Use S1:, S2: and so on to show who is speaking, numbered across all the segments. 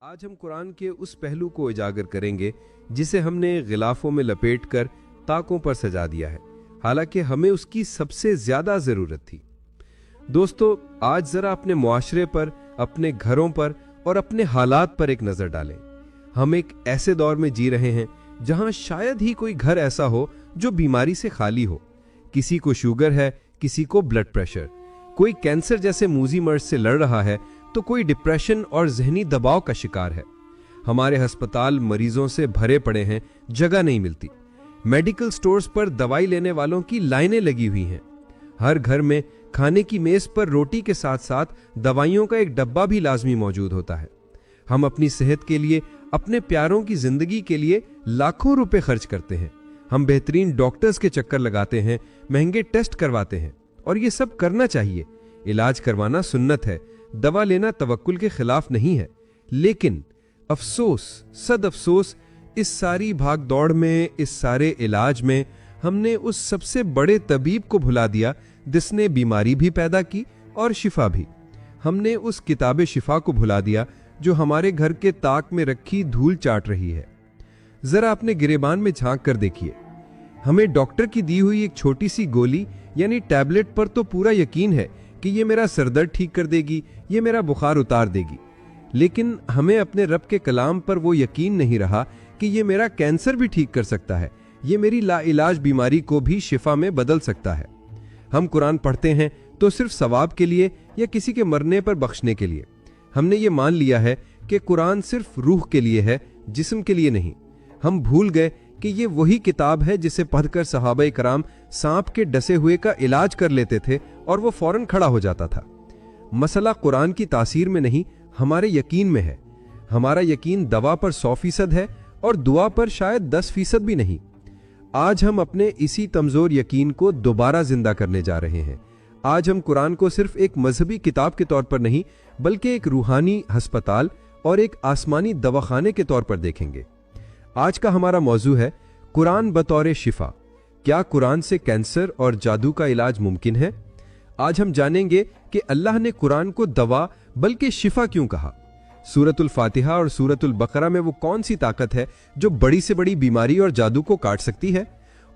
S1: आज हम कुरान के उस पहलू को उजागर करेंगे जिसे हमने गिलाफों में लपेटकर ताकों पर सजा दिया है, हालांकि हमें उसकी सबसे ज्यादा जरूरत थी। दोस्तों, आज जरा अपने मुआशरे पर, अपने घरों पर और अपने हालात पर एक नजर डालें। हम एक ऐसे दौर में जी रहे हैं जहां शायद ही कोई घर ऐसा हो जो बीमारी से खाली हो। किसी को शुगर है, किसी को ब्लड प्रेशर, कोई कैंसर जैसे मूजी मर्ज से लड़ रहा है तो कोई डिप्रेशन और जहनी दबाव का शिकार है। हमारे अस्पताल मरीजों से भरे पड़े हैं, जगह नहीं मिलती। मेडिकल स्टोर्स पर दवाई लेने वालों की लाइनें लगी हुई हैं। हर घर में खाने की मेज पर रोटी के साथ साथ दवाइयों का एक डब्बा भी लाजमी मौजूद होता है। हम अपनी सेहत के लिए, अपने प्यारों की जिंदगी के लिए लाखों रुपए खर्च करते हैं। हम बेहतरीन डॉक्टर्स के चक्कर लगाते हैं, महंगे टेस्ट करवाते हैं, और ये सब करना चाहिए। इलाज करवाना सुन्नत है, दवा लेना तवक्कुल के खिलाफ नहीं है। लेकिन अफसोस, सद अफसोस, इस सारी भाग दौड़ में, इस सारे इलाज में हमने उस सबसे बड़े तबीब को भुला दिया जिसने बीमारी भी पैदा की और शिफा भी। हमने उस किताबे शिफा को भुला दिया जो हमारे घर के ताक में रखी धूल चाट रही है। जरा अपने गिरेबान में झांक कर देखिए। हमें डॉक्टर की दी हुई एक छोटी सी गोली यानी टैबलेट पर तो पूरा यकीन है कि ये मेरा सरदर्द ठीक कर देगी, ये मेरा बुखार उतार देगी। लेकिन हमें अपने रब के कलाम पर वो यकीन नहीं रहा कि ये मेरा कैंसर भी ठीक कर सकता है, ये मेरी लाइलाज बीमारी को भी शिफा में बदल सकता है। हम कुरान पढ़ते हैं तो सिर्फ सवाब के लिए या किसी के मरने पर बख्शने के लिए। हमने ये मान लिया है कि कुरान सिर्फ रूह के लिए है, जिस्म के लिए नहीं। हम भूल गए कि ये वही किताब है जिसे पढ़कर सहाबा कराम सांप के डसे हुए का इलाज कर लेते थे और वो फौरन खड़ा हो जाता था। मसला कुरान की तासीर में नहीं, हमारे यकीन में है। हमारा यकीन दवा पर 100% है और दुआ पर शायद 10% भी नहीं। आज हम अपने इसी कमजोर यकीन को दोबारा जिंदा करने जा रहे हैं। आज हम कुरान को सिर्फ एक मजहबी किताब के तौर पर नहीं, बल्कि एक रूहानी अस्पताल और एक आसमानी दवाखाने के तौर पर देखेंगे। आज का हमारा मौजू है कुरान बतौर शिफा। क्या कुरान से कैंसर और जादू का इलाज मुमकिन है? आज हम जानेंगे कि अल्लाह ने कुरान को दवा बल्कि शिफा क्यों कहा। सूरतुल फातिहा और सूरतुल बकरा में वो कौन सी ताकत है जो बड़ी से बड़ी बीमारी और जादू को काट सकती है,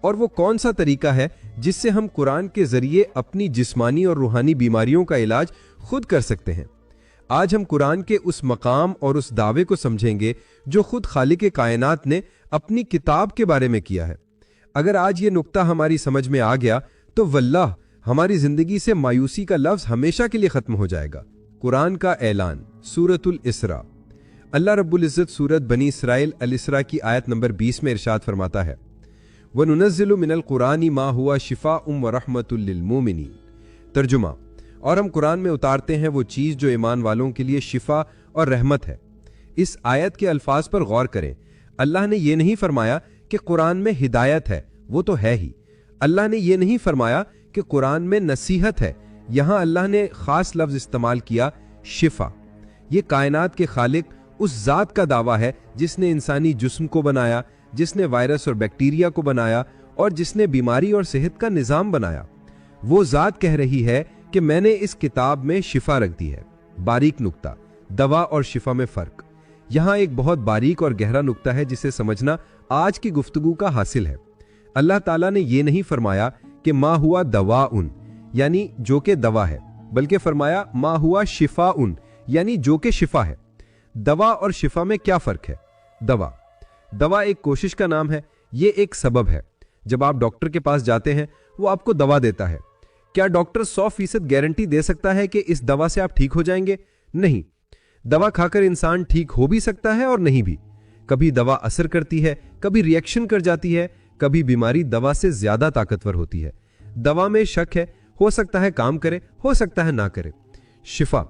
S1: और वो कौन सा तरीका है जिससे हम कुरान के जरिए अपनी जिस्मानी और रूहानी बीमारियों का इलाज खुद कर सकते हैं। आज हम कुरान के उस मकाम और उस दावे को समझेंगे जो खुद खालिक कायनात ने अपनी किताब के बारे में किया है। अगर आज ये नुक्ता हमारी समझ में आ गया तो वल्लाह हमारी जिंदगी से मायूसी का लफ्ज हमेशा के लिए खत्म हो जाएगा। कुरान का ऐलान, सूरतुल इसरा। अल्लाह रब्बुल इज्जत सूरत बनी इसराइल अल इसरा की आयत नंबर 20 में इरशाद फरमाता है, वनुनज़्ज़िलु मिनल कुरानी मा हुआ शिफ़ाउम व रहमतुल लिल मोमिनीन। तर्जुमा, और हम कुरान में उतारते हैं वो चीज जो ईमान वालों के लिए शिफा और रहमत है। इस आयत के अल्फाज पर गौर करें। अल्लाह ने यह नहीं फरमाया कि कुरान में हिदायत है, वो तो है ही। अल्लाह ने यह नहीं फरमाया कि कुरान में नसीहत है। यहां अल्लाह ने खास लफ्ज इस्तेमाल किया, शिफा। ये कायनात के खालिक उस जात का दावा है जिसने इंसानी जिस्म को बनाया, जिसने वायरस और बैक्टीरिया को बनाया और जिसने बीमारी और सेहत का निजाम बनाया। वो जात कह रही है कि मैंने इस किताब में शिफा रख दी है। बारीक नुक्ता, दवा और शिफा में फर्क। यहां एक बहुत बारीक और गहरा नुक्ता है जिसे समझना आज की गुफ्तगू का हासिल है। अल्लाह ताला ने यह नहीं फरमाया कि मा हुआ दवा उन, यानी जो के दवा है, बल्कि फरमाया मा हुआ शिफा उन, यानी जो के शिफा है। दवा और शिफा में क्या फर्क है? दवा एक कोशिश का नाम है, ये एक सबब है। जब आप डॉक्टर के पास जाते हैं, वो आपको दवा देता है। क्या डॉक्टर 100% गारंटी दे सकता है कि इस दवा से आप ठीक हो जाएंगे? नहीं। दवा खाकर इंसान ठीक हो भी सकता है और नहीं भी। कभी दवा असर करती है, कभी रिएक्शन कर जाती है, कभी बीमारी दवा से ज्यादा ताकतवर होती है। दवा में शक है, हो सकता है काम करे, हो सकता है ना करे। शिफा,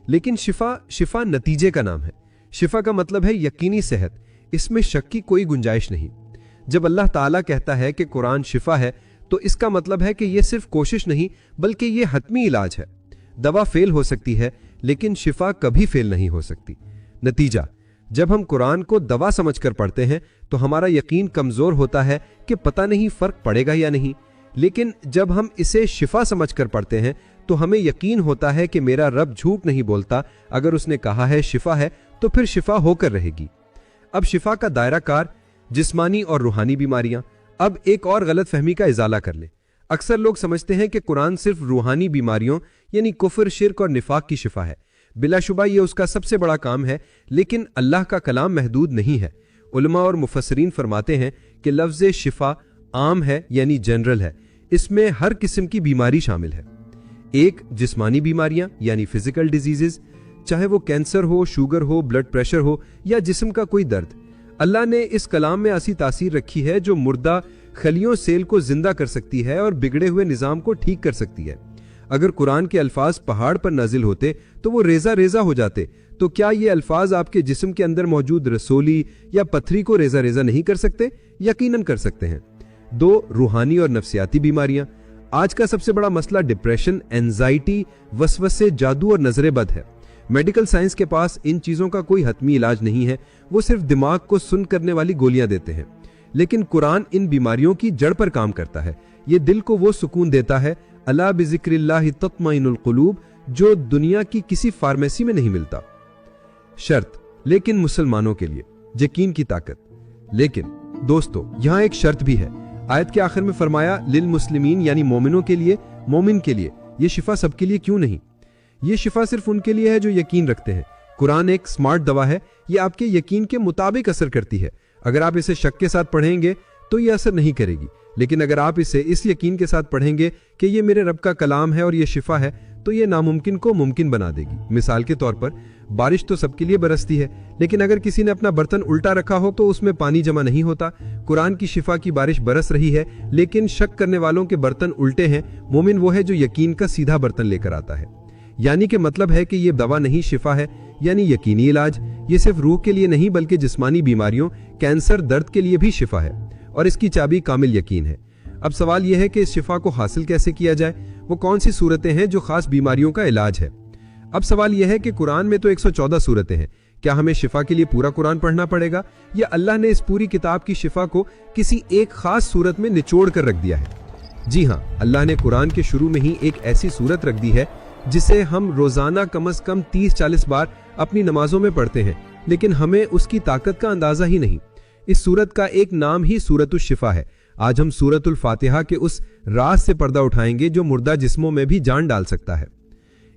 S1: लेकिन शिफा नतीजे का नाम है। शिफा का मतलब है यकीनी सेहत, इसमें शक की कोई गुंजाइश नहीं। जब अल्लाह ताला कहता है कि कुरान शिफा है तो इसका मतलब है कि यह सिर्फ कोशिश नहीं, बल्कि यह हतमी इलाज है। दवा फेल हो सकती है लेकिन शिफा कभी फेल नहीं हो सकती। नतीजा, जब हम कुरान को दवा समझकर पढ़ते हैं तो हमारा यकीन कमजोर होता है कि पता नहीं फर्क पड़ेगा या नहीं। लेकिन जब हम इसे शिफा समझकर पढ़ते हैं तो हमें यकीन होता है कि मेरा रब झूठ नहीं बोलता। अगर उसने कहा है शिफा है तो फिर शिफा होकर रहेगी। अब शिफा का दायरा कार जिस्मानी और रूहानी बीमारियां। अब एक और गलत फहमी का इजाला कर ले। अक्सर लोग समझते हैं कि कुरान सिर्फ रूहानी बीमारियों यानी कुफर, शिर्क और निफाक की शिफा है। बिलाशुबा ये उसका सबसे बड़ा काम है, लेकिन अल्लाह का कलाम महदूद नहीं है। उलमा और मुफस्सरीन फरमाते हैं कि लफ्ज़ शिफा आम है यानी जनरल है, इसमें हर किस्म की बीमारी शामिल है। एक, जिस्मानी बीमारियां यानी फिजिकल डिजीजेस, चाहे वो कैंसर हो, शुगर हो, ब्लड प्रेशर हो या जिस्म का कोई दर्द। अल्लाह ने इस कलाम में ऐसी तासीर रखी है जो मुर्दा खलियों सेल को जिंदा कर सकती है और बिगड़े हुए निजाम को ठीक कर सकती है। अगर कुरान के अल्फाज पहाड़ पर नाजिल होते तो वो रेजा रेजा हो जाते, तो क्या ये अल्फाज आपके जिस्म के अंदर मौजूद रसोली या पथरी को रेजा रेजा नहीं कर सकते? यकीनन कर सकते हैं। 2, रूहानी और नफ्सियाती बीमारियां। आज का सबसे बड़ा मसला डिप्रेशन, एंजाइटी, वसवसे, जादू और नजरे बद है। मेडिकल साइंस के पास इन चीजों का कोई हतमी इलाज नहीं है, वो सिर्फ दिमाग को सुन करने वाली गोलियां देते हैं। लेकिन कुरान इन बीमारियों की जड़ पर काम करता है। ये दिल को वो सुकून देता है, अला बिज़िक्रिल्लाहि तत्मइनुल कुलूब, जो दुनिया की किसी फार्मेसी में नहीं मिलता। शर्त, लेकिन मुसलमानों के लिए यकीन की ताकत। लेकिन दोस्तों, यहां एक शर्त भी है। आयत के आखिर में फरमाया लिल मुस्लिमीन, यानी मोमिनों के लिए, मोमिन के लिए। यह शिफा सबके लिए क्यों नहीं? यह शिफा सिर्फ उनके लिए है जो यकीन रखते हैं। कुरान एक स्मार्ट दवा है, यह आपके यकीन के मुताबिक असर करती है। अगर आप इसे शक के साथ पढ़ेंगे तो यह असर नहीं करेगी, लेकिन अगर आप इसे इस यकीन के साथ पढ़ेंगे कि यह मेरे रब का कलाम है और यह शिफा है, तो यह नामुमकिन को मुमकिन बना देगी। मिसाल के तौर पर, बारिश तो सबके लिए बरसती है, लेकिन अगर किसी ने अपना बर्तन उल्टा रखा हो तो उसमें पानी जमा नहीं होता। कुरान की शिफा की बारिश बरस रही है, लेकिन शक करने वालों के बर्तन उल्टे हैं। मोमिन वो है जो यकीन का सीधा बर्तन लेकर आता है। यानी कि मतलब है कि यह दवा नहीं, शिफा है, यानी यकीनी इलाज। ये सिर्फ रूह के लिए नहीं बल्कि जिस्मानी बीमारियों, कैंसर, दर्द के लिए भी शिफा है, और इसकी चाबी कामिल यकीन है। अब सवाल यह है कि इस शिफा को हासिल कैसे किया जाए? वो कौन सी सूरतें हैं जो खास बीमारियों का इलाज है? अब सवाल यह है कि कुरान में तो 114 सूरतें हैं, क्या हमें शिफा के लिए पूरा कुरान पढ़ना पड़ेगा, या अल्लाह ने इस पूरी किताब की शिफा को किसी एक खास सूरत में निचोड़ कर रख दिया है? जी हाँ, अल्लाह ने कुरान के शुरू में ही एक ऐसी सूरत रख दी है जिसे हम रोजाना कम से कम 30-40 बार अपनी नमाजों में पढ़ते हैं, लेकिन हमें उसकी ताकत का अंदाजा ही नहीं। इस सूरत का एक नाम ही सूरतुल शिफा है। आज हम सूरतुल फातिहा के उस राज से पर्दा उठाएंगे जो मुर्दा जिस्मों में भी जान डाल सकता है।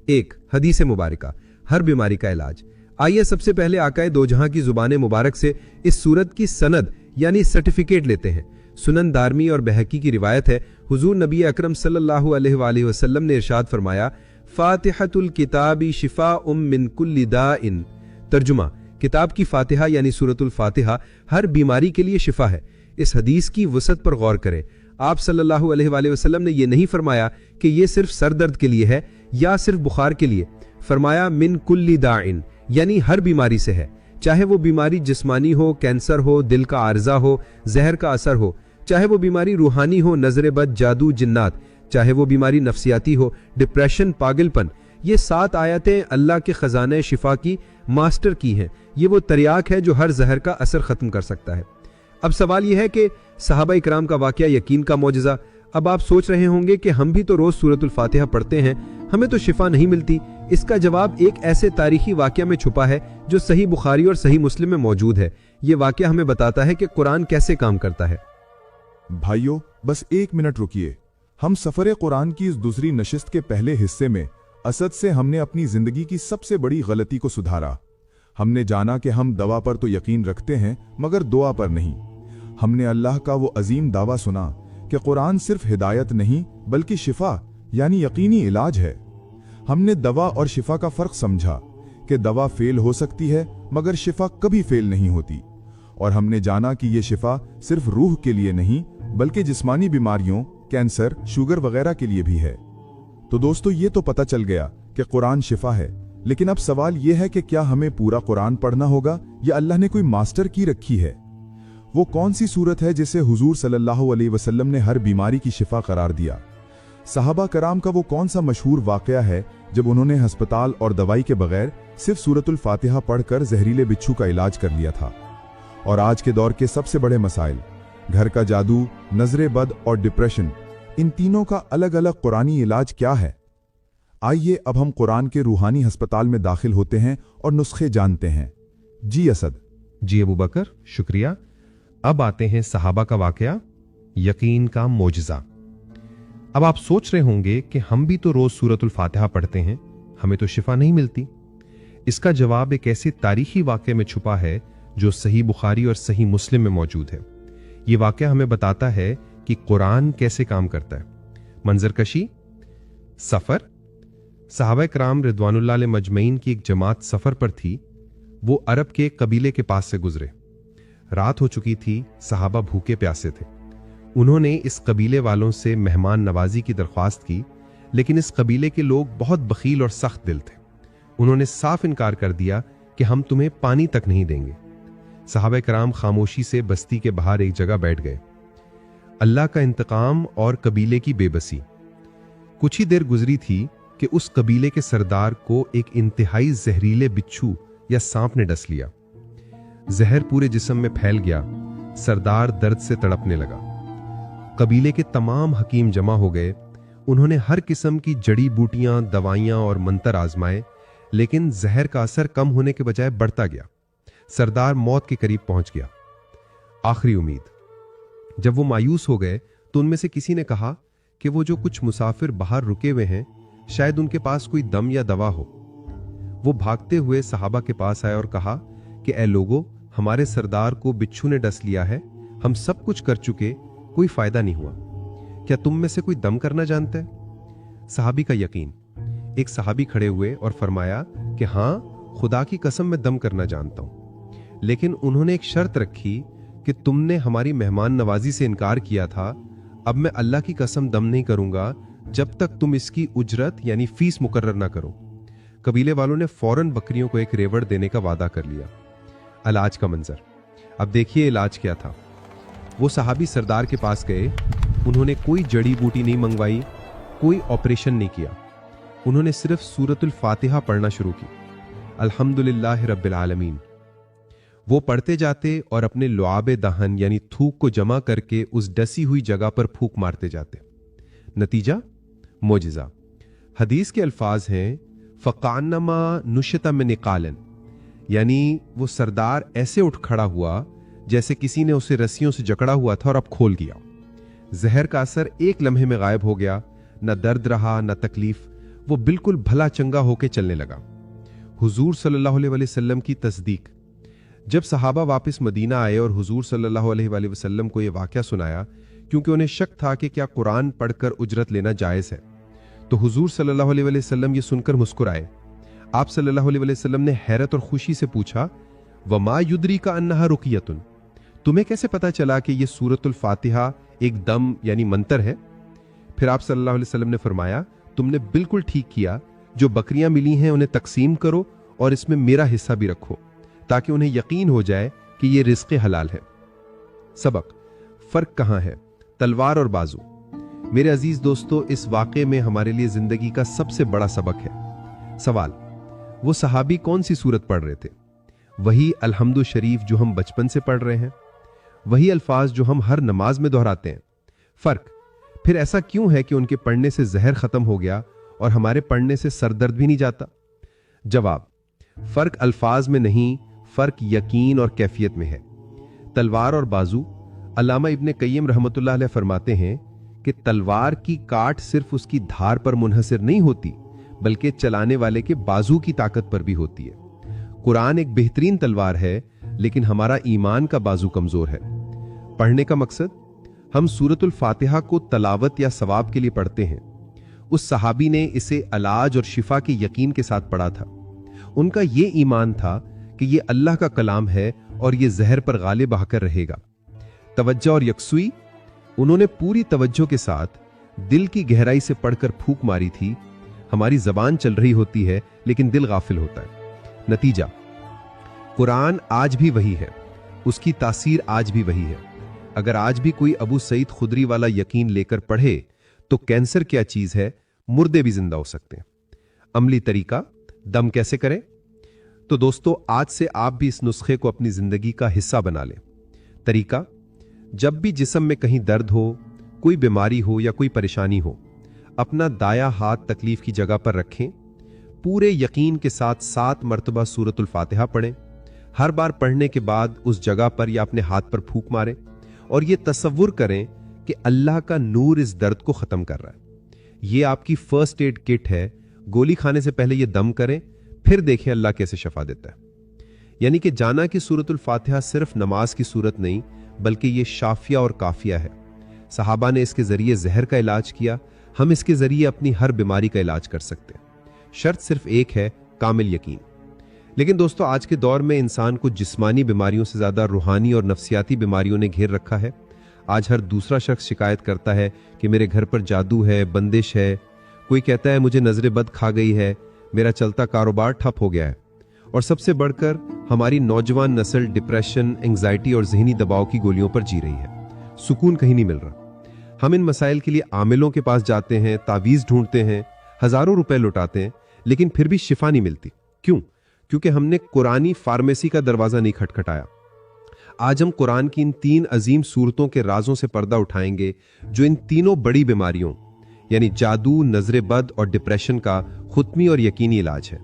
S1: 1, हदीस मुबारका, हर बीमारी का इलाज। आइए सबसे पहले आकाए दो जहां की जुबान मुबारक से इस सूरत की सनद यानी सर्टिफिकेट लेते हैं। सुनन दारमी और बहकी की रिवायत है, हुजूर नबी अकरम सल्लल्लाहु अलैहि वसल्लम ने इरशाद फरमाया, फातिहतुल किताबी शिफाउम मिन कुल्ली दाइन। तर्जुमा, किताब की फातिहा यानी सूरतुल फातिहा हर बीमारी के लिए शिफा है। इस हदीस की वसत पर गौर करें। आप सल्लल्लाहु अलैहि वसल्लम ने यह नहीं फरमाया कि यह सिर्फ सर दर्द के लिए है या सिर्फ बुखार के लिए। फरमाया मिन कुल्ली दाइन, यानी हर बीमारी से है, चाहे वो बीमारी जिस्मानी हो, कैंसर हो, दिल का आर्जा हो, जहर का असर हो, चाहे वो बीमारी रूहानी हो, नजरे बद, जादू, जिन्नात, चाहे वो बीमारी नफ्सियाती हो, डिप्रेशन, पागलपन। ये 7 आयतें अल्लाह के खजाने शिफा की मास्टर की हैं। ये वो तरियाक है जो हर जहर का असर खत्म कर सकता है। अब सवाल यह है कि सहाबा इकराम का वाकया, यकीन का मौजज़ा। अब आप सोच रहे होंगे कि हम भी तो रोज सूरतुल फातिहा पढ़ते हैं, हमें तो शिफा नहीं मिलती। इसका जवाब एक ऐसे तारीखी वाकया में छुपा है जो सही बुखारी और सही मुस्लिम में मौजूद है। ये वाकया हमें बताता है कि कुरान कैसे काम करता है।
S2: भाइयों, बस 1 मिनट रुकिए। हम सफर कुरान की इस दूसरी नशिस्त के पहले हिस्से में असद से हमने अपनी जिंदगी की सबसे बड़ी गलती को सुधारा। हमने जाना कि हम दवा पर तो यकीन रखते हैं मगर दुआ पर नहीं। हमने अल्लाह का वो अजीम दावा सुना कि कुरान सिर्फ हिदायत नहीं बल्कि शिफा यानी यकीनी इलाज है। हमने दवा और शिफा का फर्क समझा कि दवा फेल हो सकती है मगर शिफा कभी फेल नहीं होती। और हमने जाना कि ये शिफा सिर्फ रूह के लिए नहीं बल्कि जिस्मानी बीमारियों, कैंसर, शुगर वगैरह के लिए भी है। तो दोस्तों, ये तो पता चल गया कि कुरान शिफा है, लेकिन अब सवाल यह है कि क्या हमें पूरा कुरान पढ़ना होगा या अल्लाह ने कोई मास्टर की रखी है? वो कौन सी सूरत है जिसे हुजूर सल्लल्लाहु अलैहि वसल्लम ने हर बीमारी की शिफा करार दिया? सहाबा कराम का वो कौन सा मशहूर वाकया है जब उन्होंने अस्पताल और दवाई के बगैर सिर्फ सूरतुल फातिहा पढ़कर जहरीले बिच्छू का इलाज कर लिया था? और आज के दौर के सबसे बड़े मसाइल, घर का जादू, नजरे बद और डिप्रेशन, इन तीनों का अलग अलग कुरानी इलाज क्या है? आइए अब हम कुरान के रूहानी अस्पताल में दाखिल होते हैं और नुस्खे जानते हैं। जी असद।
S3: जी अबू बकर, शुक्रिया। अब आते हैं सहाबा का वाकया, यकीन का मोजज़ा। अब आप सोच रहे होंगे कि हम भी तो रोज सूरतुल फातिहा पढ़ते हैं, हमें तो शिफा नहीं मिलती। इसका जवाब एक ऐसे तारीखी वाक़े में छुपा है जो सही बुखारी और सही मुस्लिम में मौजूद है। ये वाक़या हमें बताता है कि कुरान कैसे काम करता है। मंजरकशी, सफ़र। सहाबा कराम रिदवानुल्लाह अलैहि मजमईन की एक जमात सफ़र पर थी। वो अरब के एक कबीले के पास से गुजरे। रात हो चुकी थी, सहाबा भूखे प्यासे थे। उन्होंने इस कबीले वालों से मेहमान नवाजी की दरख्वास्त की, लेकिन इस कबीले के लोग बहुत बखील और सख्त दिल थे। उन्होंने साफ इनकार कर दिया कि हम तुम्हें पानी तक नहीं देंगे। सहाबा कराम खामोशी से बस्ती के बाहर एक जगह बैठ गए। अल्लाह का इंतकाम और कबीले की बेबसी। कुछ ही देर गुजरी थी कि उस कबीले के सरदार को एक इंतहाई जहरीले बिच्छू या सांप ने डस लिया। जहर पूरे जिस्म में फैल गया। सरदार दर्द से तड़पने लगा। कबीले के तमाम हकीम जमा हो गए। उन्होंने हर किस्म की जड़ी बूटियां, दवाइयां और मंत्र आजमाए, लेकिन जहर का असर कम होने के बजाय बढ़ता गया। सरदार मौत के करीब पहुंच गया। आखिरी उम्मीद। जब वो मायूस हो गए तो उनमें से किसी ने कहा कि वो जो कुछ मुसाफिर बाहर रुके हुए हैं, शायद उनके पास कोई दम या दवा हो। वो भागते हुए सहाबा के पास आए और कहा कि ए लोगो, हमारे सरदार को बिच्छू ने डस लिया है। हम सब कुछ कर चुके, कोई फायदा नहीं हुआ। क्या तुम में से कोई दम करना जानता है? सहाबी का यकीन। एक सहाबी खड़े हुए और फरमाया कि हाँ, खुदा की कसम मैं दम करना जानता हूं। लेकिन उन्होंने एक शर्त रखी कि तुमने हमारी मेहमान नवाजी से इनकार किया था, अब मैं अल्लाह की कसम दम नहीं करूंगा जब तक तुम इसकी उजरत यानी फीस मुकर्रर ना करो। कबीले वालों ने फौरन बकरियों को एक रेवड़ देने का वादा कर लिया। इलाज का मंजर। अब देखिए इलाज क्या था। वो सहाबी सरदार के पास गए। उन्होंने कोई जड़ी बूटी नहीं मंगवाई, कोई ऑपरेशन नहीं किया। उन्होंने सिर्फ सूरतुल फातिहा पढ़ना शुरू की। अल्हम्दुलिल्लाह रब्बिल आलमीन। वो पढ़ते जाते और अपने लुआबे दहन यानी थूक को जमा करके उस डसी हुई जगह पर फूंक मारते जाते। नतीजा मोजिज़ा। हदीस के अल्फाज हैं, फ़कान्नमा नुशता में निकालन, यानी वो सरदार ऐसे उठ खड़ा हुआ जैसे किसी ने उसे रस्सियों से जकड़ा हुआ था और अब खोल गया। जहर का असर एक लम्हे में गायब हो गया। न दर्द रहा, न तकलीफ। वो बिल्कुल भला चंगा होके चलने लगा। हुजूर सल्लल्लाहु अलैहि वसल्लम की तस्दीक। जब सहाबा वापस मदीना आए और हुजूर सल्लल्लाहु अलैहि वसल्लम को यह वाकया सुनाया, क्योंकि उन्हें शक था कि क्या कुरान पढ़कर उजरत लेना जायज़ है, तो हुजूर सल्लल्लाहु अलैहि वसल्लम ये सुनकर मुस्कुराए। आप सल्लल्लाहु अलैहि वसल्लम ने हैरत और खुशी से पूछा, वमा युद्री का अन्नहा रुकियतुन, तुम्हें कैसे पता चला कि यह सूरतुल फातिहा एक दम यानी मंतर है? फिर आप सल्लल्लाहु अलैहि वसल्लम ने फरमाया, तुमने बिल्कुल ठीक किया। जो बकरियां मिली हैं उन्हें तकसीम करो और इसमें मेरा हिस्सा भी रखो, ताकि उन्हें यकीन हो जाए कि यह रिज़्क़ हलाल है। सबक। फर्क कहां है? तलवार और बाजू। मेरे अजीज दोस्तों, इस वाक़े में हमारे लिए जिंदगी का सबसे बड़ा सबक है। सवाल, वो सहाबी कौन सी सूरत पढ़ रहे थे? वही अलहम्दु शरीफ जो हम बचपन से पढ़ रहे हैं, वही अल्फाज जो हम हर नमाज में दोहराते हैं। फर्क। फिर ऐसा क्यों है कि उनके पढ़ने से जहर खत्म हो गया और हमारे पढ़ने से सरदर्द भी नहीं जाता? जवाब, फर्क अल्फाज में नहीं, फर्क यकीन और कैफियत में है। तलवार और बाजू। अल्लामा इब्ने कय्यम रहमतुल्लाह अलैह फरमाते हैं कि तलवार की काट सिर्फ उसकी धार पर मुनहसर नहीं होती, बल्कि चलाने वाले के बाजू की ताकत पर भी होती है। कुरान एक बेहतरीन तलवार है, लेकिन हमारा ईमान का बाजू कमजोर है। पढ़ने का मकसद, हम सूरतुल फातिहा को तलावत या सवाब के लिए पढ़ते हैं। उस सहाबी ने इसे इलाज और शिफा के यकीन के साथ पढ़ा था। उनका यह ईमान था कि यह अल्लाह का कलाम है और यह जहर पर गालिब आकर रहेगा। तवज्जो और यकसुई। उन्होंने पूरी तवज्जो के साथ दिल की गहराई से पढ़कर फूंक मारी थी। हमारी जबान चल रही होती है लेकिन दिल गाफिल होता है। नतीजा, कुरान आज भी वही है, उसकी तासीर आज भी वही है। अगर आज भी कोई अबू सईद खुदरी वाला यकीन लेकर पढ़े तो कैंसर क्या चीज है, मुर्दे भी जिंदा हो सकते हैं। अमली तरीका, दम कैसे करें? तो दोस्तों, आज से आप भी इस नुस्खे को अपनी जिंदगी का हिस्सा बना लें। तरीका, जब भी जिस्म में कहीं दर्द हो, कोई बीमारी हो या कोई परेशानी हो, अपना दाया हाथ तकलीफ की जगह पर रखें। पूरे यकीन के साथ 7 मरतबा सूरतुल फातिहा पढ़ें।
S1: हर बार पढ़ने के बाद उस जगह पर या अपने हाथ पर फूंक मारें और ये तसव्वुर करें कि अल्लाह का नूर इस दर्द को खत्म कर रहा है। ये आपकी फर्स्ट एड किट है। गोली खाने से पहले ये दम करें, फिर देखें अल्लाह कैसे शफा देता है। यानी कि जाना कि सूरतुल फातिहा सिर्फ नमाज की सूरत नहीं, बल्कि ये शाफिया और काफिया है। सहाबा ने इसके जरिए जहर का इलाज किया, हम इसके जरिए अपनी हर बीमारी का इलाज कर सकते हैं। शर्त सिर्फ एक है, कामिल यकीन। लेकिन दोस्तों, आज के दौर में इंसान को जिस्मानी बीमारियों से ज्यादा रूहानी और नफ्सियाती बीमारियों ने घेर रखा है। आज हर दूसरा शख्स शिकायत करता है कि मेरे घर पर जादू है, बंदिश है। कोई कहता है मुझे नजर बद खा गई है, मेरा चलता कारोबार ठप हो गया है। और सबसे बढ़कर हमारी नौजवान नस्ल डिप्रेशन, एंजाइटी और जहनी दबाव की गोलियों पर जी रही है। सुकून कहीं नहीं मिल रहा। हम इन मसाइल के लिए आमिलों के पास जाते हैं, तावीज ढूंढते हैं, हजारों रुपए लुटाते हैं, लेकिन फिर भी शिफा नहीं मिलती। क्यों? क्योंकि हमने कुरानी फार्मेसी का दरवाजा नहीं खटखटाया। आज हम कुरान की इन 3 अजीम सूरतों के राजों से पर्दा उठाएंगे, जो इन तीनों बड़ी बीमारियों यानी जादू, नजर बद और डिप्रेशन का खुतमी और यकीनी इलाज है।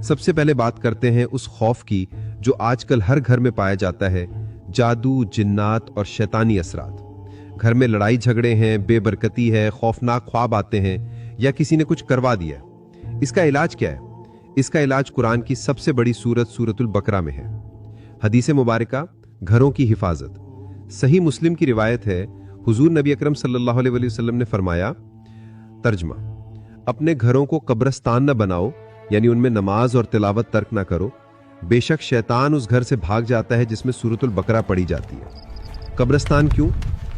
S1: सबसे पहले बात करते हैं उस खौफ की जो आजकल हर घर में पाया जाता है, जादू, जिन्नात और शैतानी असरात। घर में लड़ाई झगड़े हैं, बेबरकती है, खौफनाक ख्वाब आते हैं या किसी ने कुछ करवा दिया है। इसका इलाज क्या है? इसका इलाज कुरान की सबसे बड़ी सूरत सूरतुल बकरा में है। हदीस मुबारका, घरों की हिफाजत। सही मुस्लिम की रिवायत है, हुजूर नबी अकरम सल्लल्लाहु अलैहि वसल्लम ने फरमाया, तर्जमा, अपने घरों को कब्रिस्तान न बनाओ, यानी उनमें नमाज और तिलावत तर्क ना करो। बेशक शैतान उस घर से भाग जाता है जिसमें सूरतुल बकरा पढ़ी जाती है। कब्रिस्तान क्यों?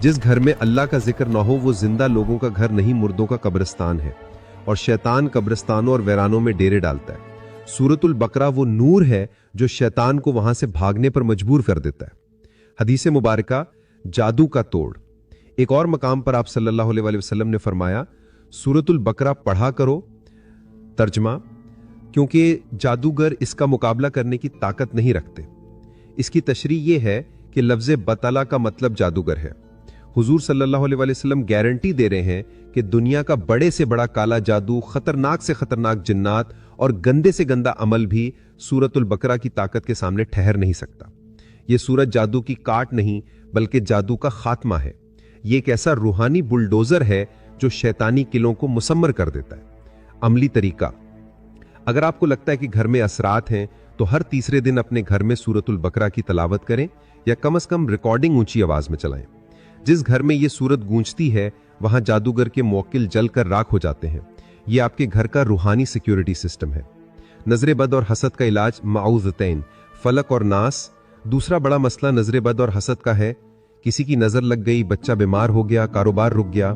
S1: जिस घर में अल्लाह का जिक्र ना हो वो जिंदा लोगों का घर नहीं, मुर्दों का कब्रिस्तान है। और शैतान कब्रिस्तानों और वीरानों में डेरे डालता है। सूरतुल बकरा वो नूर है जो शैतान को वहां से भागने पर मजबूर कर देता है। हदीस मुबारका, जादू का तोड़। एक और मकाम पर आप सल्लल्लाहु अलैहि वसल्लम ने फरमाया, सूरतुल बकरा पढ़ा करो। तर्जमा, क्योंकि जादूगर इसका मुकाबला करने की ताकत नहीं रखते। इसकी तशरीह यह है कि लफ्ज बतला का मतलब जादूगर है। हुजूर सल्लल्लाहु अलैहि वसल्लम गारंटी दे रहे हैं कि दुनिया का बड़े से बड़ा काला जादू, खतरनाक से खतरनाक जिन्नात और गंदे से गंदा अमल भी सूरतुल बकरा की ताकत के सामने ठहर नहीं सकता। यह सूरत जादू की काट नहीं, बल्कि जादू का खात्मा है। यह एक ऐसा रूहानी बुलडोजर है जो शैतानी किलों को मुसम्मर कर देता है। अमली तरीका, अगर आपको लगता है कि घर में असरात हैं, तो हर तीसरे दिन अपने घर में सूरतुल बकरा की तलावत करें या कम से कम रिकॉर्डिंग ऊंची आवाज में चलाएं। जिस घर में यह सूरत गूंजती है, वहां जादूगर के मौकिल जलकर राख हो जाते हैं। यह आपके घर का रूहानी सिक्योरिटी सिस्टम है। नजर बद और हसद का इलाज, माऊज़तैन, फलक और नास। दूसरा बड़ा मसला नजर बद और हसद का है। किसी की नजर लग गई, बच्चा बीमार हो गया, कारोबार रुक गया।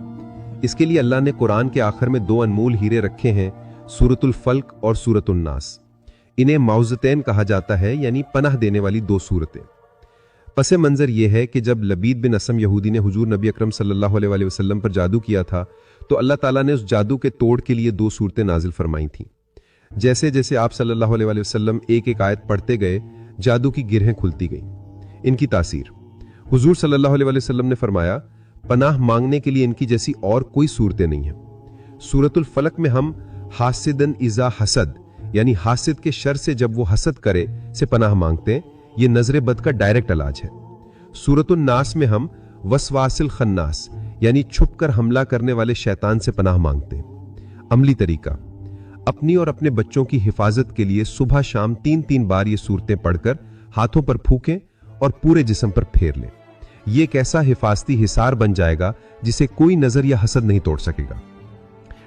S1: इसके लिए अल्लाह ने कुरान के आखिर में 2 अनमोल हीरे रखे हैं, सूरतुल फल्क और सूरतुल नास। इन्हें माऊज़तैन कहा जाता है, यानी पनाह देने वाली 2 सूरतें। पसे मंजर यह है कि जब लबीद बिन असम यहूदी ने हुजूर नबी अकरम सल्लल्लाहु अलैहि वसल्लम पर जादू किया था, तो अल्लाह ताला ने उस जादू के तोड़ के लिए 2 सूरतें नाजिल फरमाई थीं। जैसे जैसे आप सल्लल्लाहु अलैहि वसल्लम एक एक आयत पढ़ते गए, जादू की गिरहें खुलती गईं। इनकी तासीर, हुजूर सल्लल्लाहु अलैहि वसल्लम ने फरमाया, पनाह मांगने के लिए इनकी जैसी और कोई सूरतें नहीं हैं। सूरतुल फलक में हम हासिदन इज़ा हसद, यानी हासिद के शर से जब वो हसद करे से पनाह मांगते हैं। ये नजर बद का डायरेक्ट इलाज है। सूरतुल नास में हम वसवासिल खन्नास, यानी छुपकर हमला करने वाले शैतान से पनाह मांगते हैं। अमली तरीका, अपनी और अपने बच्चों की हिफाजत के लिए सुबह शाम 3-3 बार ये सूरतें पढ़कर हाथों पर फूकें और पूरे जिस्म पर फेर लें। यह एक ऐसा हिफाजती हिसार बन जाएगा जिसे कोई नजर या हसद नहीं तोड़ सकेगा।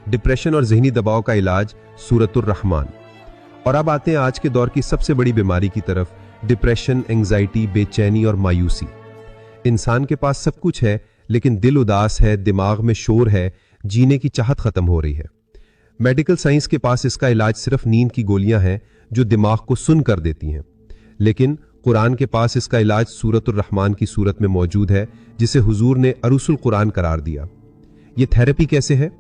S1: डिप्रेशन और जहनी दबाव का इलाज, सूरतुर रहमान। और अब आते हैं आज के दौर की सबसे बड़ी बीमारी की तरफ, डिप्रेशन, एंजाइटी, बेचैनी और मायूसी। इंसान के पास सब कुछ है, लेकिन दिल उदास है, दिमाग में शोर है, जीने की चाहत खत्म हो रही है। मेडिकल साइंस के पास इसका इलाज सिर्फ नींद की गोलियां हैं जो दिमाग को सुन कर देती हैं। लेकिन कुरान के पास इसका इलाज सूरतुर रहमान की सूरत में मौजूद है, जिसे हुजूर ने अरुसुल कुरान करार दिया। यह थेरेपी कैसे है?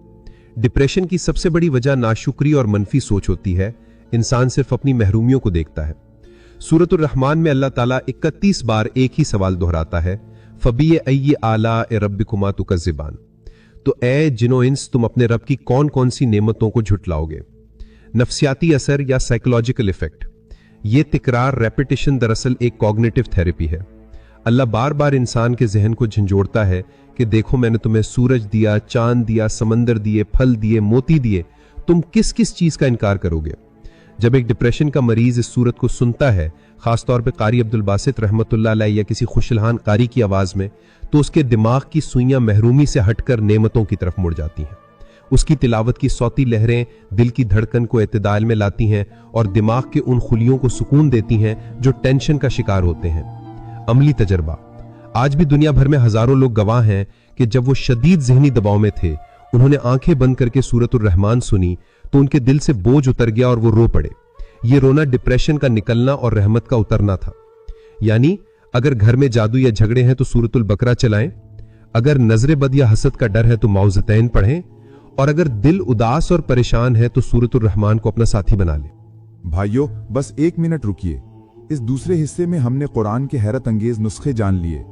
S1: डिप्रेशन की सबसे बड़ी वजह नाशुक्री और मनफी सोच होती है। इंसान सिर्फ अपनी महरूमियों को देखता है। सूरतुर रहमान में अल्लाह ताला 31 बार एक ही सवाल दोहराता है, फबी अय्य आला ए रब्बिकुमा तुकज़्ज़िबान। तो ए जिनो इंस, तुम अपने रब की कौन कौन सी नेमतों को झुटलाओगे? नफ्सियाती असर या साइकोलॉजिकल इफेक्ट,
S3: ये तिकरार, रेपिटेशन दरअसल एक कॉग्निटिव थेरेपी है। अल्लाह बार बार इंसान के जहन को झंझोड़ता है कि देखो मैंने तुम्हें सूरज दिया, चांद दिया, समंदर दिए, फल दिए, मोती दिए, तुम किस किस चीज का इनकार करोगे। जब एक डिप्रेशन का मरीज इस सूरत को सुनता है, खासतौर पे कारी अब्दुल बासित रहमतुल्लाह अलैह या किसी खुशलहान कारी की आवाज में, तो उसके दिमाग की सुइयां महरूमी से हटकर नेमतों की तरफ मुड़ जाती हैं। उसकी तिलावत की सौती लहरें दिल की धड़कन को एतदाल में लाती हैं और दिमाग के उन खुलियों को सुकून देती हैं जो टेंशन का शिकार होते हैं। अमली तजर्बा, आज भी दुनिया भर में हजारों लोग गवाह हैं कि जब वो शदीद ज़हनी दबाव में थे, उन्होंने आंखें बंद करके सूरतुर रहमान सुनी तो उनके दिल से बोझ उतर गया और वो रो पड़े। ये रोना डिप्रेशन का निकलना और रहमत का उतरना था। यानी अगर घर में जादू या झगड़े हैं तो सूरतुल बकरा चलाएं, अगर नजर बद या हसद का डर है तो मौज़तैन पढ़ें, और अगर दिल उदास और परेशान है तो सूरतुर रहमान को अपना साथी बना लें।
S2: भाइयों, बस 1 मिनट रुकिए। इस दूसरे हिस्से में हमने कुरान के हैरत अंगेज नुस्खे जान लिए।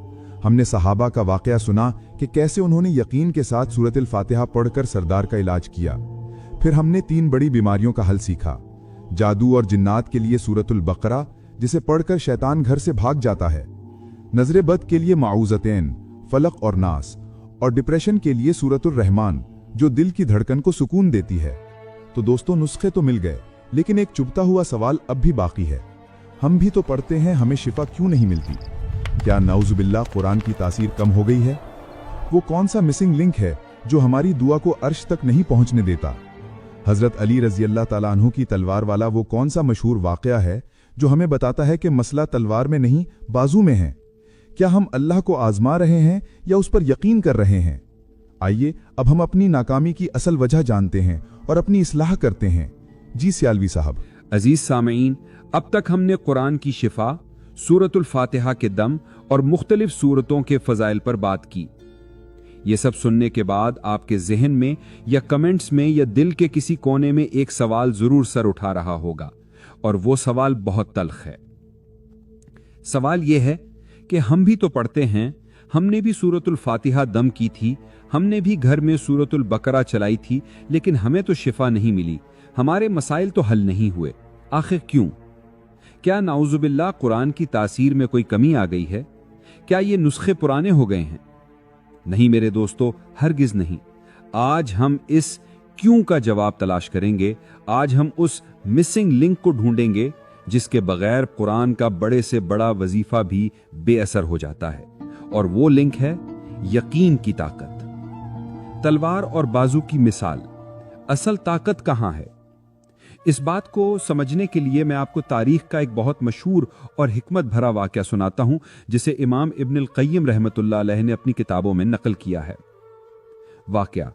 S2: हमने सहाबा का वाकया सुना कि कैसे उन्होंने यकीन के साथ सूरतुल फातिहा पढ़कर सरदार का इलाज किया। फिर हमने 3 बड़ी बीमारियों का हल सीखा। जादू और जिन्नात के लिए सूरतुल बकरा, जिसे पढ़कर शैतान घर से भाग जाता है। नजर बद के लिए माऊज़तैन, फलक और नास, और डिप्रेशन के लिए सूरतुर रहमान, जो दिल की धड़कन को सुकून देती है। तो दोस्तों, नुस्खे तो मिल गए, लेकिन एक चुभता हुआ सवाल अब भी बाकी है। हम भी तो पढ़ते हैं, हमें शिफा क्यों नहीं मिलती? क्या नाउज़ुबिल्लाह कुरान की तासीर कम हो गई है? वो कौन सा मिसिंग लिंक है जो हमारी दुआ को अर्श तक नहीं पहुंचने देता? हजरत अली रजी अल्लाह ताला अन्हु की तलवार वाला वो कौन सा मशहूर वाकया है जो हमें बताता है कि मसला तलवार में नहीं, बाजू में है? क्या हम अल्लाह को आजमा रहे हैं या उस पर यकीन कर रहे हैं? आइए अब हम अपनी नाकामी की असल वजह जानते हैं और अपनी इस्लाह करते हैं। जी सियालवी साहब।
S1: अजीज सामईन, अब तक हमने कुरान की शिफा, सूरतुल फातिहा के दम और मुख्तलिफ सूरतों के फजाइल पर बात की। ये सब सुनने के बाद आपके जहन में या कमेंट्स में या दिल के किसी कोने में एक सवाल जरूर सर उठा रहा होगा, और वो सवाल बहुत तल्ख है। सवाल यह है कि हम भी तो पढ़ते हैं, हमने भी सूरतुल फातिहा दम की थी, हमने भी घर में सूरतुल बकरा चलाई थी, लेकिन हमें तो शिफा नहीं मिली, हमारे मसाइल तो हल नहीं हुए। आखिर क्यों? क्या नाउजुबिल्लाह कुरान की तासीर में कोई कमी आ गई है? क्या ये नुस्खे पुराने हो गए हैं? नहीं मेरे दोस्तों, हरगिज नहीं। आज हम इस क्यों का जवाब तलाश करेंगे। आज हम उस मिसिंग लिंक को ढूंढेंगे जिसके बगैर कुरान का बड़े से बड़ा वजीफा भी बेअसर हो जाता है, और वो लिंक है यकीन की ताकत। तलवार और बाजू की मिसाल, असल ताकत कहां है? इस बात को समझने के लिए मैं आपको तारीख का एक बहुत मशहूर और हिकमत भरा वाकया सुनाता हूं, जिसे इमाम इब्नुल क़य्यिम रहमतुल्लाह अलैह ने अपनी किताबों में नकल किया है। वाकया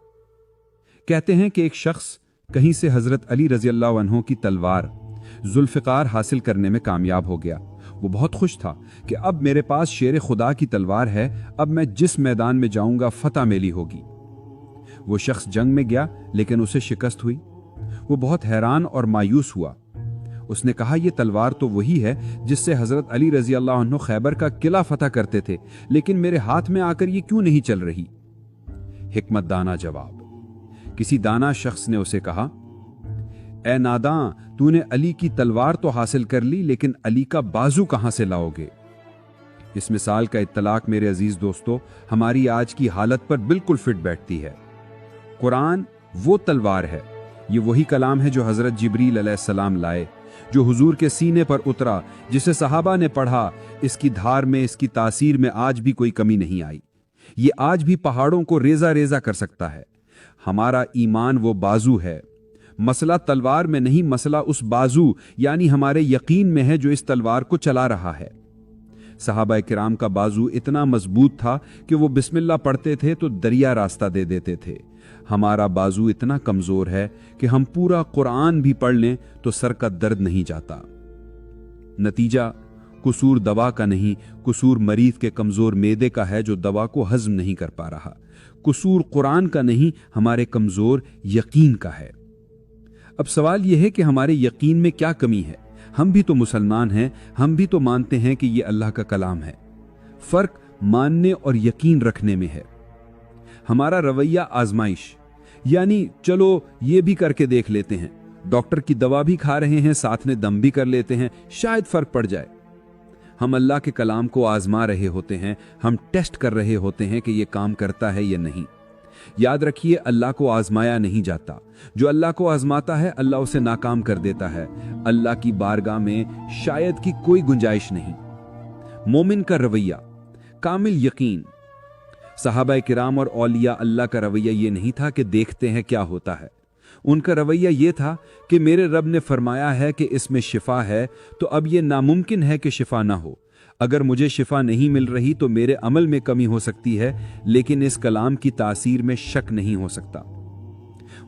S1: कहते हैं कि एक शख्स कहीं से हजरत अली रजी अल्लाह अन्हु की तलवार जुल्फ़िकार हासिल करने में कामयाब हो गया। वो बहुत खुश था कि अब मेरे पास शेर खुदा की तलवार है, अब मैं जिस मैदान में जाऊंगा फतह मेरी होगी। वो शख्स जंग में गया, लेकिन उसे शिकस्त हुई। वो बहुत हैरान और मायूस हुआ। उसने कहा, यह तलवार तो वही है जिससे हजरत अली रजी अल्लाह अन्हु खैबर का किला फतह करते थे, लेकिन मेरे हाथ में आकर ये क्यों नहीं चल रही? हिकमत दाना जवाब। किसी दाना शख्स ने उसे कहा, ए नादां, तूने अली की तलवार तो हासिल कर ली, लेकिन अली का बाजू कहां से लाओगे? इस मिसाल का इत्तलाक मेरे अजीज दोस्तों हमारी आज की हालत पर बिल्कुल फिट बैठती है। कुरान वो तलवार है, ये वही कलाम है जो हजरत जिब्रील अलैहिस्सलाम लाए, जो हुजूर के सीने पर उतरा, जिसे सहाबा ने पढ़ा। इसकी धार में, इसकी तासीर में आज भी कोई कमी नहीं आई। ये आज भी पहाड़ों को रेजा रेजा कर सकता है। हमारा ईमान वो बाजू है। मसला तलवार में नहीं, मसला उस बाजू यानी हमारे यकीन में है जो इस तलवार को चला रहा है। सहाबा किराम का बाजू इतना मजबूत था कि वो बिस्मिल्लाह पढ़ते थे तो दरिया रास्ता दे देते थे। हमारा बाजू इतना कमजोर है कि हम पूरा कुरान भी पढ़ लें तो सर का दर्द नहीं जाता। नतीजा कसूर दवा का नहीं, कसूर मरीज के कमजोर मेदे का है जो दवा को हजम नहीं कर पा रहा। कसूर कुरान का नहीं, हमारे कमजोर यकीन का है। अब सवाल यह है कि हमारे यकीन में क्या कमी है? हम भी तो मुसलमान हैं, हम भी तो मानते हैं कि यह अल्लाह का कलाम है। फर्क मानने और यकीन रखने में है। हमारा रवैया आजमाइश, यानी चलो ये भी करके देख लेते हैं,
S4: डॉक्टर की दवा भी खा रहे हैं, साथ में दम भी कर लेते हैं, शायद फर्क पड़ जाए। हम अल्लाह के कलाम को आजमा रहे होते हैं, हम टेस्ट कर रहे होते हैं कि यह काम करता है या नहीं। याद रखिए, अल्लाह को आजमाया नहीं जाता। जो अल्लाह को आजमाता है, अल्लाह उसे नाकाम कर देता है। अल्लाह की बारगाह में शायद की कोई गुंजाइश नहीं। मोमिन का रवैया, कामिल यकीन। सहाबा किराम और औलिया अल्लाह का रवैया ये नहीं था कि देखते हैं क्या होता है। उनका रवैया ये था कि मेरे रब ने फरमाया है कि इसमें शिफा है, तो अब यह नामुमकिन है कि शिफा ना हो। अगर मुझे शिफा नहीं मिल रही तो मेरे अमल में कमी हो सकती है, लेकिन इस कलाम की तासीर में शक नहीं हो सकता।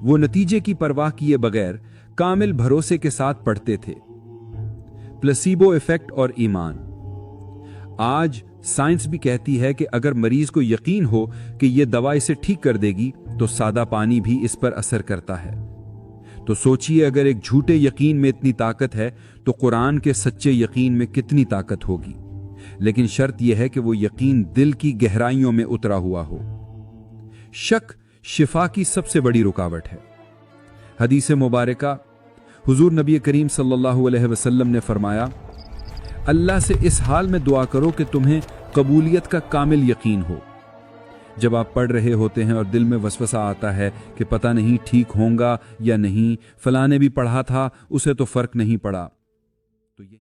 S4: वो नतीजे की परवाह किए बगैर कामिल भरोसे के साथ पढ़ते थे। प्लेसीबो इफेक्ट और ईमान। आज साइंस भी कहती है कि अगर मरीज को यकीन हो कि यह दवा इसे ठीक कर देगी, तो सादा पानी भी इस पर असर करता है। तो सोचिए, अगर एक झूठे यकीन में इतनी ताकत है, तो कुरान के सच्चे यकीन में कितनी ताकत होगी। लेकिन शर्त यह है कि वो यकीन दिल की गहराइयों में उतरा हुआ हो। शक शिफा की सबसे बड़ी रुकावट है। हदीस मुबारका, हुजूर नबी करीम सल्लल्लाहु अलैहि वसल्लम ने फरमाया, अल्लाह से इस हाल में दुआ करो कि तुम्हें कबूलियत का कामिल यकीन हो। जब आप पढ़ रहे होते हैं और दिल में वसवसा आता है कि पता नहीं ठीक होगा या नहीं, फलाने भी पढ़ा था, उसे तो फर्क नहीं पड़ा,